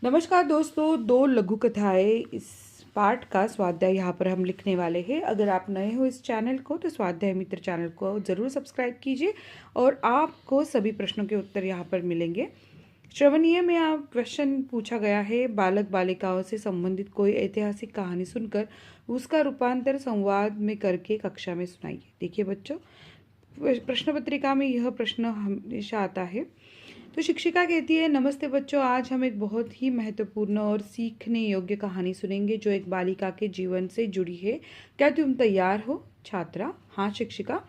नमस्कार दोस्तों, दो लघु कथाएं इस पाठ का स्वाध्याय यहाँ पर हम लिखने वाले हैं। अगर आप नए हो इस चैनल को तो स्वाध्याय मित्र चैनल को ज़रूर सब्सक्राइब कीजिए और आपको सभी प्रश्नों के उत्तर यहाँ पर मिलेंगे। श्रवणीय में आप क्वेश्चन पूछा गया है, बालक बालिकाओं से संबंधित कोई ऐतिहासिक कहानी सुनकर उसका रूपांतर संवाद में करके कक्षा में सुनाइए। देखिए बच्चों, प्रश्न पत्रिका में यह प्रश्न हमेशा आता है। तो शिक्षिका कहती है, नमस्ते बच्चों, आज हम एक बहुत ही महत्वपूर्ण और सीखने योग्य कहानी सुनेंगे जो एक बालिका के जीवन से जुड़ी है। क्या तुम तैयार हो? छात्रा, हाँ शिक्षिका।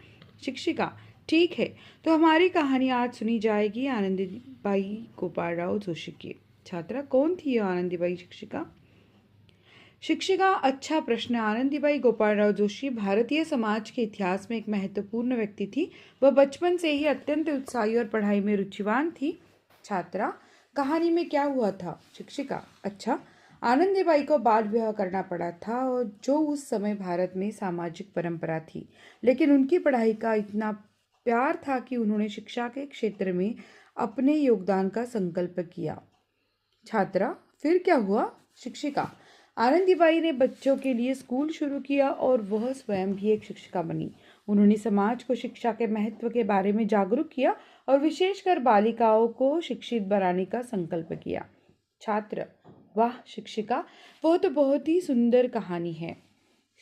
शिक्षिका, ठीक है, तो हमारी कहानी आज सुनी जाएगी आनंदीबाई गोपालराव जोशी की। छात्रा, कौन थी यह आनंदीबाई? शिक्षिका, शिक्षिका, अच्छा प्रश्न। आनंदीबाई गोपालराव जोशी भारतीय समाज के इतिहास में एक महत्वपूर्ण व्यक्ति थी। वह बचपन से ही अत्यंत उत्साही और पढ़ाई में रुचिवान थी। छात्रा, कहानी में क्या हुआ था? शिक्षिका, अच्छा, आनंदीबाई को बाल विवाह करना पड़ा था और जो उस समय भारत में सामाजिक परंपरा थी, लेकिन उनकी पढ़ाई का इतना प्यार था कि उन्होंने शिक्षा के क्षेत्र में अपने योगदान का संकल्प किया। छात्रा, फिर क्या हुआ? शिक्षिका, आनंदीबाई ने बच्चों के लिए स्कूल शुरू किया और वह स्वयं भी एक शिक्षिका बनी। उन्होंने समाज को शिक्षा के महत्व के बारे में जागरूक किया और विशेषकर बालिकाओं को शिक्षित बनाने का संकल्प किया। छात्र, वाह शिक्षिका, वह तो बहुत ही सुंदर कहानी है।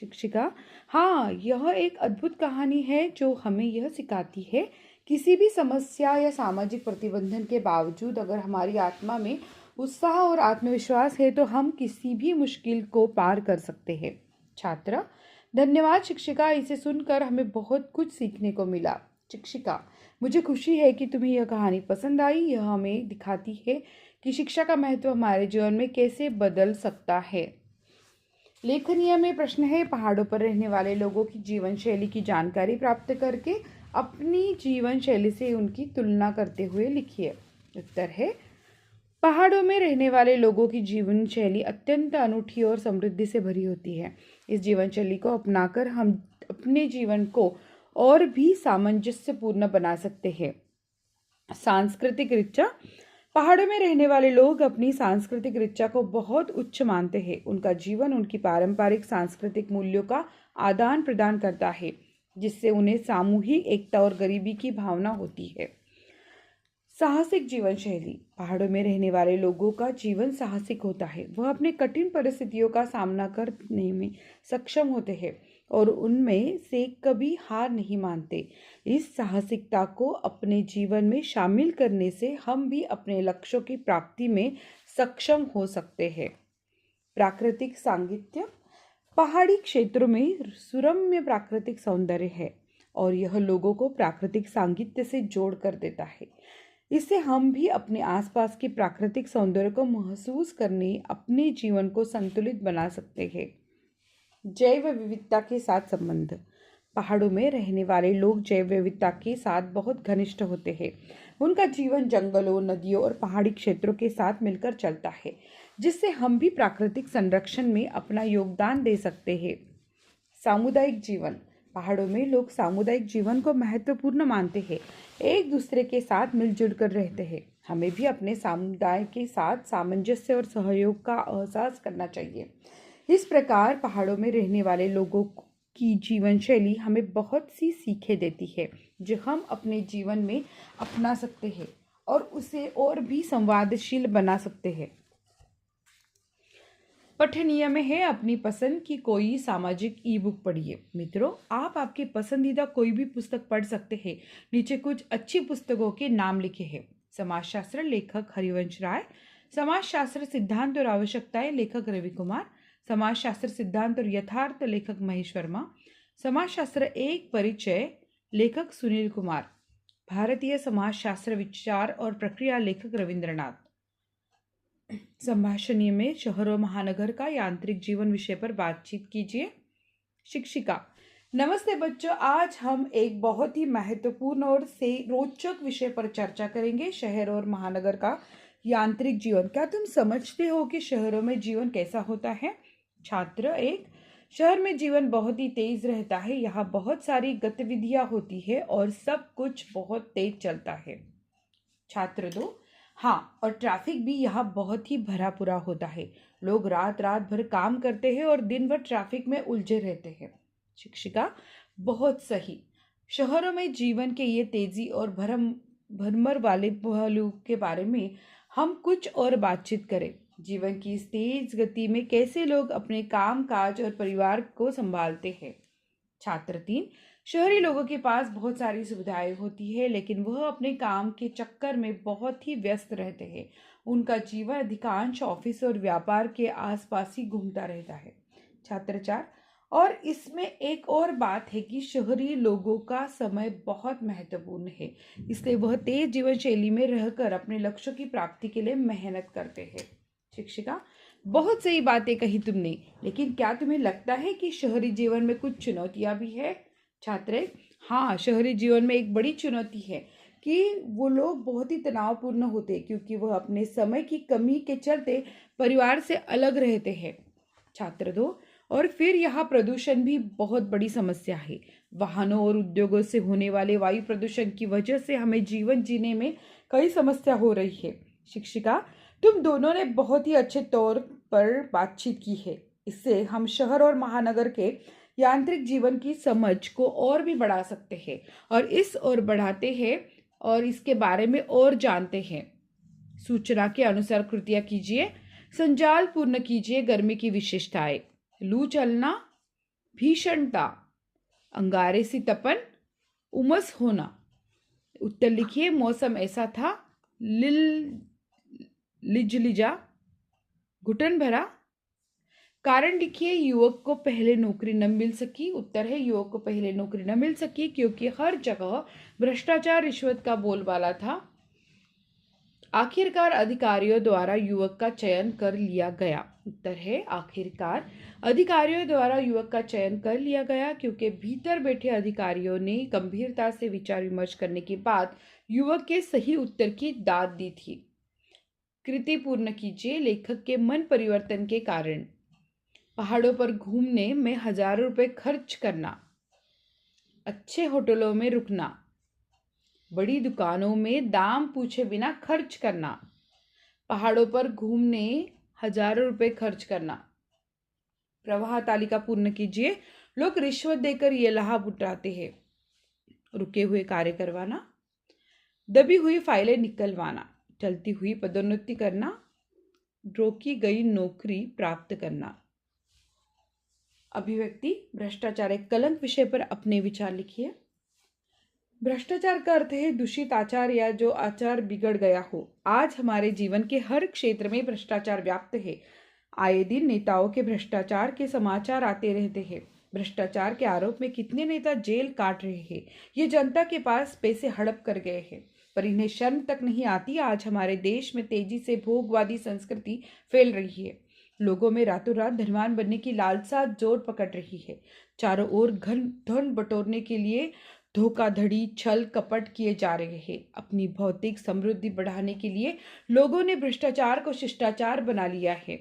शिक्षिका, हाँ, यह एक अद्भुत कहानी है जो हमें यह सिखाती है, किसी भी समस्या या सामाजिक प्रतिबंधन के बावजूद अगर हमारी आत्मा में उत्साह और आत्मविश्वास है तो हम किसी भी मुश्किल को पार कर सकते हैं। छात्र, धन्यवाद शिक्षिका, इसे सुनकर हमें बहुत कुछ सीखने को मिला। शिक्षिका, मुझे खुशी है कि तुम्हें यह कहानी पसंद आई। यह हमें दिखाती है कि शिक्षा का महत्व हमारे जीवन में कैसे बदल सकता है। लेखनीय में प्रश्न है, पहाड़ों पर रहने वाले लोगों की जीवन शैली की जानकारी प्राप्त करके अपनी जीवन शैली से उनकी तुलना करते हुए लिखिए। उत्तर है, पहाड़ों में रहने वाले लोगों की जीवन शैली अत्यंत अनूठी और समृद्धि से भरी होती है। इस जीवन शैली को अपनाकर हम अपने जीवन को और भी सामंजस्यपूर्ण बना सकते हैं। सांस्कृतिक ऋचा, पहाड़ों में रहने वाले लोग अपनी सांस्कृतिक ऋचा को बहुत उच्च मानते हैं। उनका जीवन उनकी पारंपरिक सांस्कृतिक मूल्यों का आदान प्रदान करता है, जिससे उन्हें सामूहिक एकता और गरीबी की भावना होती है। साहसिक जीवन शैली, पहाड़ों में रहने वाले लोगों का जीवन साहसिक होता है। वह अपने कठिन परिस्थितियों का सामना करने में सक्षम होते हैं और उनमें से कभी हार नहीं मानते। इस साहसिकता को अपने जीवन में शामिल करने से हम भी अपने लक्ष्यों की प्राप्ति में सक्षम हो सकते हैं। प्राकृतिक सांगित्य, पहाड़ी क्षेत्रों में सुरम्य प्राकृतिक सौंदर्य है और यह लोगों को प्राकृतिक सांगित्य से जोड़ कर देता है। इससे हम भी अपने आसपास के प्राकृतिक सौंदर्य को महसूस करने अपने जीवन को संतुलित बना सकते हैं। जैव विविधता के साथ संबंध, पहाड़ों में रहने वाले लोग जैव विविधता के साथ बहुत घनिष्ठ होते हैं। उनका जीवन जंगलों, नदियों और पहाड़ी क्षेत्रों के साथ मिलकर चलता है, जिससे हम भी प्राकृतिक संरक्षण में अपना योगदान दे सकते हैं। सामुदायिक जीवन, पहाड़ों में लोग सामुदायिक जीवन को महत्वपूर्ण मानते हैं, एक दूसरे के साथ मिलजुल कर रहते हैं। हमें भी अपने समुदाय के साथ सामंजस्य और सहयोग का एहसास करना चाहिए। इस प्रकार पहाड़ों में रहने वाले लोगों की जीवन शैली हमें बहुत सी सीखें देती है जो हम अपने जीवन में अपना सकते हैं और उसे और भी संवादशील बना सकते हैं। पठनीय में है, अपनी पसंद की कोई सामाजिक ई बुक पढ़िए। मित्रों, आप आपकी पसंदीदा कोई भी पुस्तक पढ़ सकते हैं। नीचे कुछ अच्छी पुस्तकों के नाम लिखे हैं। समाजशास्त्र, लेखक हरिवंश राय। समाजशास्त्र सिद्धांत और आवश्यकताएं, लेखक रवि कुमार। समाजशास्त्र सिद्धांत और यथार्थ, लेखक महेश वर्मा। समाजशास्त्र एक परिचय, लेखक सुनील कुमार। भारतीय समाजशास्त्र विचार और प्रक्रिया, लेखक रविंद्रनाथ। संभाषणीय में शहर और महानगर का यांत्रिक जीवन विषय पर बातचीत कीजिए। शिक्षिका, नमस्ते बच्चों, आज हम एक बहुत ही महत्वपूर्ण और रोचक विषय पर चर्चा करेंगे, शहर और महानगर का यांत्रिक जीवन। क्या तुम समझते हो कि शहरों में जीवन कैसा होता है? छात्र एक, शहर में जीवन बहुत ही तेज रहता है। यहाँ बहुत सारी गतिविधियां होती है और सब कुछ बहुत तेज चलता है। छात्र दो, हाँ, और ट्रैफिक भी यहाँ बहुत ही भरा पूरा होता है। लोग रात रात भर काम करते हैं और दिन भर ट्रैफिक में उलझे रहते हैं। शिक्षिका, बहुत सही। शहरों में जीवन के ये तेजी और भरम भरमर वाले पहलू के बारे में हम कुछ और बातचीत करें। जीवन की इस तेज गति में कैसे लोग अपने काम काज और परिवार को संभालते हैं। छात्र 3, शहरी लोगों के पास बहुत सारी सुविधाएं होती है, लेकिन वह अपने काम के चक्कर में बहुत ही व्यस्त रहते हैं। उनका जीवन अधिकांश ऑफिस और व्यापार के आसपास ही घूमता रहता है। छात्र 4, और इसमें एक और बात है कि शहरी लोगों का समय बहुत महत्वपूर्ण है, इसलिए वह तेज जीवन शैली में रहकर अपने लक्ष्यों की प्राप्ति के लिए मेहनत करते हैं। शिक्षिका, बहुत सही बातें कही तुमने, लेकिन क्या तुम्हें लगता है कि शहरी जीवन में कुछ चुनौतियां भी है? छात्र, हाँ, शहरी जीवन में एक बड़ी चुनौती है कि वो लोग बहुत ही तनावपूर्ण होते हैं, क्योंकि वह अपने समय की कमी के चलते परिवार से अलग रहते हैं। छात्र 2, और फिर यहाँ प्रदूषण भी बहुत बड़ी समस्या है। वाहनों और उद्योगों से होने वाले वायु प्रदूषण की वजह से हमें जीवन जीने में कई समस्या हो रही है। शिक्षिका, तुम दोनों ने बहुत ही अच्छे तौर पर बातचीत की है। इससे हम शहर और महानगर के यांत्रिक जीवन की समझ को और भी बढ़ा सकते हैं और इस ओर बढ़ाते हैं और इसके बारे में और जानते हैं। सूचना के अनुसार कृतियां कीजिए। संजाल पूर्ण कीजिए। गर्मी की विशेषताएं: लू चलना, भीषणता, अंगारे सी तपन, उमस होना। उत्तर लिखिए। मौसम ऐसा था, लिजलिजा, घुटन भरा। कारण लिखिए। युवक को पहले नौकरी न मिल सकी। उत्तर है, युवक को पहले नौकरी न मिल सकी क्योंकि हर जगह भ्रष्टाचार रिश्वत का बोलबाला था। आखिरकार अधिकारियों द्वारा युवक का चयन कर लिया गया। उत्तर है, आखिरकार अधिकारियों द्वारा युवक का चयन कर लिया गया क्योंकि भीतर बैठे अधिकारियों ने गंभीरता से विचार विमर्श करने के बाद युवक के सही उत्तर की दाद दी थी। कृति पूर्ण कीजिए। लेखक के मन परिवर्तन के कारण: पहाड़ों पर घूमने में हजारों रुपए खर्च करना, अच्छे होटलों में रुकना, बड़ी दुकानों में दाम पूछे बिना खर्च करना। पहाड़ों पर घूमने हजारों रुपए खर्च करना। प्रवाह तालिका पूर्ण कीजिए। लोग रिश्वत देकर ये लाभ उठाते हैं: रुके हुए कार्य करवाना, दबी हुई फाइलें निकलवाना, चलती हुई पदोन्नति करना, रोकी गई नौकरी प्राप्त करना। अभिव्यक्ति: भ्रष्टाचार एक कलंक विषय पर अपने विचार लिखिए। भ्रष्टाचार का अर्थ है दूषित आचार या जो आचार बिगड़ गया हो। आज हमारे जीवन के हर क्षेत्र में भ्रष्टाचार व्याप्त है। आए दिन नेताओं के भ्रष्टाचार के समाचार आते रहते हैं। भ्रष्टाचार के आरोप में कितने नेता जेल काट रहे हैं। ये जनता के पास पैसे हड़प कर गए हैं, पर इन्हें शर्म तक नहीं आती। आज हमारे देश में तेजी से भोगवादी संस्कृति फैल रही है। लोगों में रातों रात धनवान बनने की लालसा जोर पकड़ रही है। चारों ओर धन बटोरने के लिए धोखाधड़ी, छल कपट किए जा रहे हैं। अपनी भौतिक समृद्धि बढ़ाने के लिए लोगों ने भ्रष्टाचार को शिष्टाचार बना लिया है।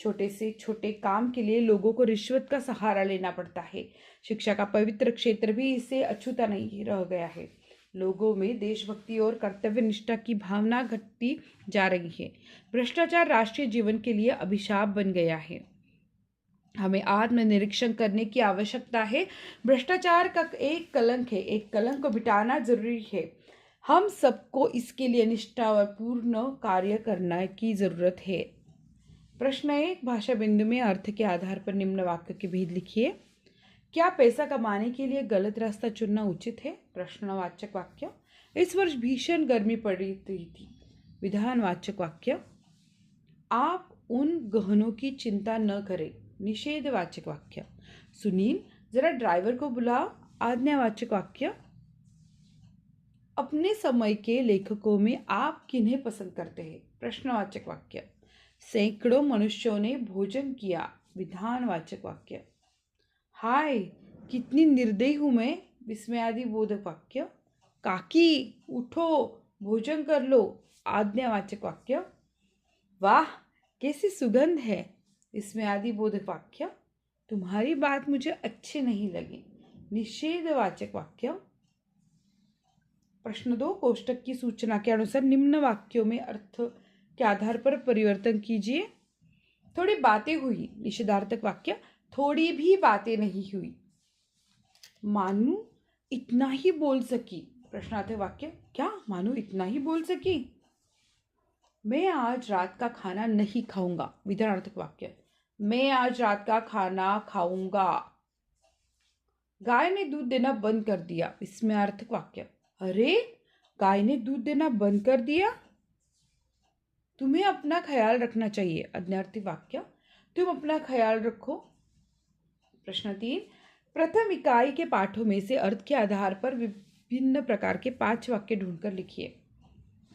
छोटे से छोटे काम के लिए लोगों को रिश्वत का सहारा लेना पड़ता है। शिक्षा का पवित्र क्षेत्र भी इससे अछूता नहीं रह गया है। लोगों में देशभक्ति और कर्तव्य निष्ठा की भावना घटती जा रही है। भ्रष्टाचार राष्ट्रीय जीवन के लिए अभिशाप बन गया है। हमें आत्मनिरीक्षण करने की आवश्यकता है। भ्रष्टाचार का एक कलंक है, एक कलंक को मिटाना जरूरी है। हम सबको इसके लिए निष्ठापूर्ण कार्य करने की जरूरत है। प्रश्न 1, भाषा बिंदु में अर्थ के आधार पर निम्न वाक्य के भेद लिखिए। क्या पैसा कमाने के लिए गलत रास्ता चुनना उचित है? प्रश्नवाचक वाक्य। इस वर्ष भीषण गर्मी पड़ रही थी। विधानवाचक वाक्य। आप उन गहनों की चिंता न करें। निषेधवाचक वाक्य। सुनील, जरा ड्राइवर को बुलाओ। आज्ञावाचक वाक्य। अपने समय के लेखकों में आप किन्हें पसंद करते हैं? प्रश्नवाचक वाक्य। सैकड़ों मनुष्यों ने भोजन किया। विधानवाचक वाक्य। हाय, कितनी निर्दयी हूं मैं। विस्मयादि बोधक वाक्य। काकी, उठो, भोजन कर लो। आज्ञावाचक वाक्य। वाह, कैसी सुगंध है। इसमें आदि बोधक वाक्य। तुम्हारी बात मुझे अच्छी नहीं लगी। निषेधवाचक वाक्य। प्रश्न 2, कोष्टक की सूचना के अनुसार निम्न वाक्यों में अर्थ के आधार पर परिवर्तन कीजिए। थोड़ी बातें हुई, निषेधार्थक वाक्य, थोड़ी भी बातें नहीं हुई। मानू इतना ही बोल सकी, प्रश्नार्थक वाक्य, क्या मानू इतना ही बोल सकी। मैं आज रात का खाना नहीं खाऊंगा, विधानार्थक वाक्य, मैं आज रात का खाना खाऊंगा। गाय ने दूध देना बंद कर दिया, विस्मयार्थक वाक्य, अरे गाय ने दूध देना बंद कर दिया। तुम्हें अपना ख्याल रखना चाहिए, अज्ञार्थक वाक्य, तुम अपना ख्याल रखो। प्रश्न 3, प्रथम इकाई के पाठों में से अर्थ के आधार पर विभिन्न प्रकार के 5 वाक्य ढूंढकर लिखिए।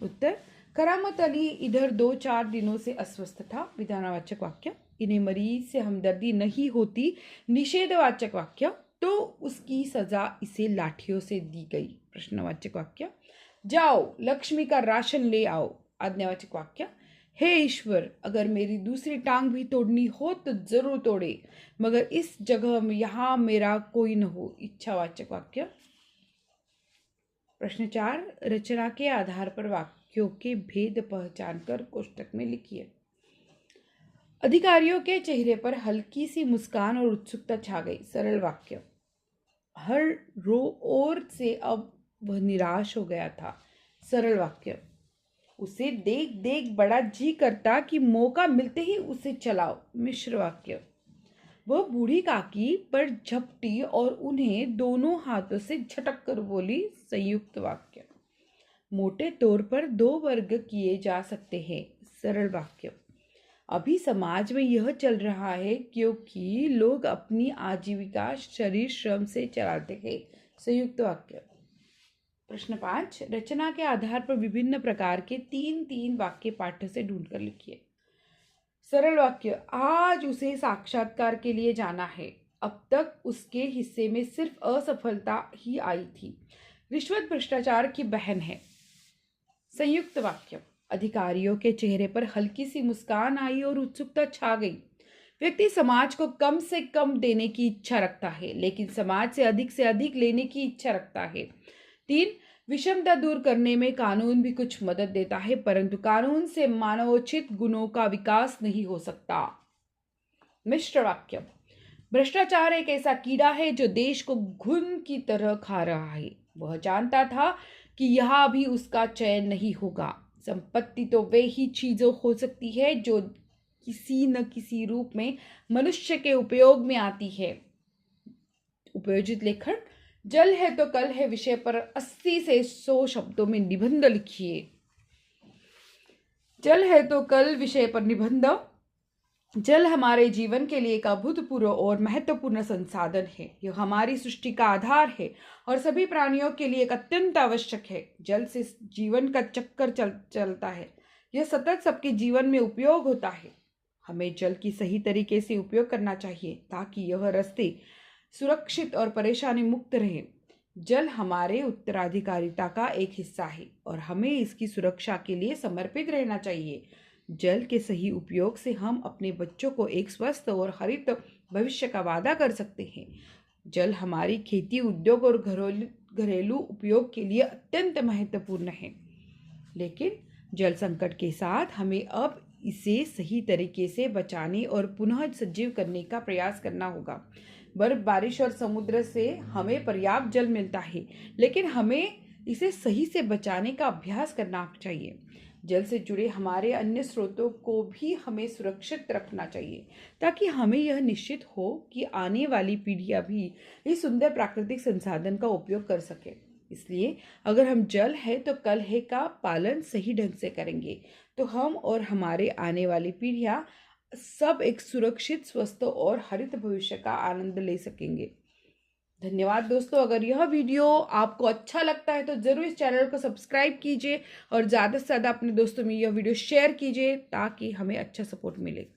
उत्तर, करामत अली इधर 2-4 दिनों से अस्वस्थ था, विधानवाचक वाक्य, इन्हें मरीज से हमदर्दी नहीं होती, निषेधवाचक वाक्य, तो उसकी सजा इसे लाठियों से दी गई, प्रश्नवाचक वाक्य, जाओ लक्ष्मी का राशन ले आओ, आज्ञावाचक वाक्य, हे ईश्वर अगर मेरी दूसरी टांग भी तोड़नी हो तो जरूर तोड़े, मगर इस जगह में यहाँ मेरा कोई न हो, इच्छावाचक वाक्य। प्रश्न 4, रचना के आधार पर वाक्यों के भेद पहचान कर कोष्टक में लिखिए। अधिकारियों के चेहरे पर हल्की सी मुस्कान और उत्सुकता छा गई, सरल वाक्य, हर ओर से अब वह निराश हो गया था, सरल वाक्य, उसे देख देख बड़ा जी करता कि मौका मिलते ही उसे चलाओ, मिश्र वाक्य, वह बूढ़ी काकी पर झपटी और उन्हें दोनों हाथों से झटक कर बोली, संयुक्त वाक्य, मोटे तौर पर 2 वर्ग किए जा सकते हैं, सरल वाक्य, अभी समाज में यह चल रहा है क्योंकि लोग अपनी आजीविका शरीर श्रम से चलाते हैं, संयुक्त वाक्य। प्रश्न 5, रचना के आधार पर विभिन्न प्रकार के 3-3 वाक्य पाठ्य से ढूंढकर लिखिए। सरल वाक्य, आज उसे साक्षात्कार के लिए जाना है, अब तक उसके हिस्से में सिर्फ असफलता ही आई थी, रिश्वत भ्रष्टाचार की बहन है, संयुक्त वाक्य, अधिकारियों के चेहरे पर हल्की सी मुस्कान आई और उत्सुकता छा गई, व्यक्ति समाज को कम से कम देने की इच्छा रखता है लेकिन समाज से अधिक लेने की इच्छा रखता है। 3, विषमता दूर करने में कानून भी कुछ मदद देता है परंतु कानून से मानवोचित गुणों का विकास नहीं हो सकता, मिश्र वाक्य, भ्रष्टाचार एक ऐसा कीड़ा है जो देश को घुन की तरह खा रहा है, वह जानता था कि यहाँ भी उसका चयन नहीं होगा, संपत्ति तो वे ही चीजों हो सकती है जो किसी न किसी रूप में मनुष्य के उपयोग में आती है। उपयोजित लेखन, जल है तो कल है विषय पर 80 से 100 शब्दों में निबंध लिखिए। जल है तो कल विषय पर निबंध, जल हमारे जीवन के लिए एक अभूतपूर्व और महत्वपूर्ण संसाधन है, यह हमारी सृष्टि का आधार है और सभी प्राणियों के लिए एक अत्यंत आवश्यक है, जल से जीवन का चक्कर चलता है, यह सतत सबके जीवन में उपयोग होता है, हमें जल की सही तरीके से उपयोग करना चाहिए ताकि यह रास्ते सुरक्षित और परेशानी मुक्त रहे। जल हमारे उत्तराधिकारिता का एक हिस्सा है और हमें इसकी सुरक्षा के लिए समर्पित रहना चाहिए। जल के सही उपयोग से हम अपने बच्चों को एक स्वस्थ और हरित भविष्य का वादा कर सकते हैं। जल हमारी खेती, उद्योग और घरेलू उपयोग के लिए अत्यंत महत्वपूर्ण है, लेकिन जल संकट के साथ हमें अब इसे सही तरीके से बचाने और पुनः सजीव करने का प्रयास करना होगा। बर्फ, बारिश और समुद्र से हमें पर्याप्त जल मिलता है, लेकिन हमें इसे सही से बचाने का अभ्यास करना चाहिए। जल से जुड़े हमारे अन्य स्रोतों को भी हमें सुरक्षित रखना चाहिए ताकि हमें यह निश्चित हो कि आने वाली पीढ़ियां भी इस सुंदर प्राकृतिक संसाधन का उपयोग कर सके। इसलिए अगर हम जल है तो कल है का पालन सही ढंग से करेंगे तो हम और हमारे आने वाली पीढ़ियां सब एक सुरक्षित, स्वस्थ और हरित भविष्य का आनंद ले सकेंगे। धन्यवाद दोस्तों। अगर यह वीडियो आपको अच्छा लगता है तो ज़रूर इस चैनल को सब्सक्राइब कीजिए और ज़्यादा से ज़्यादा अपने दोस्तों में यह वीडियो शेयर कीजिए ताकि हमें अच्छा सपोर्ट मिले।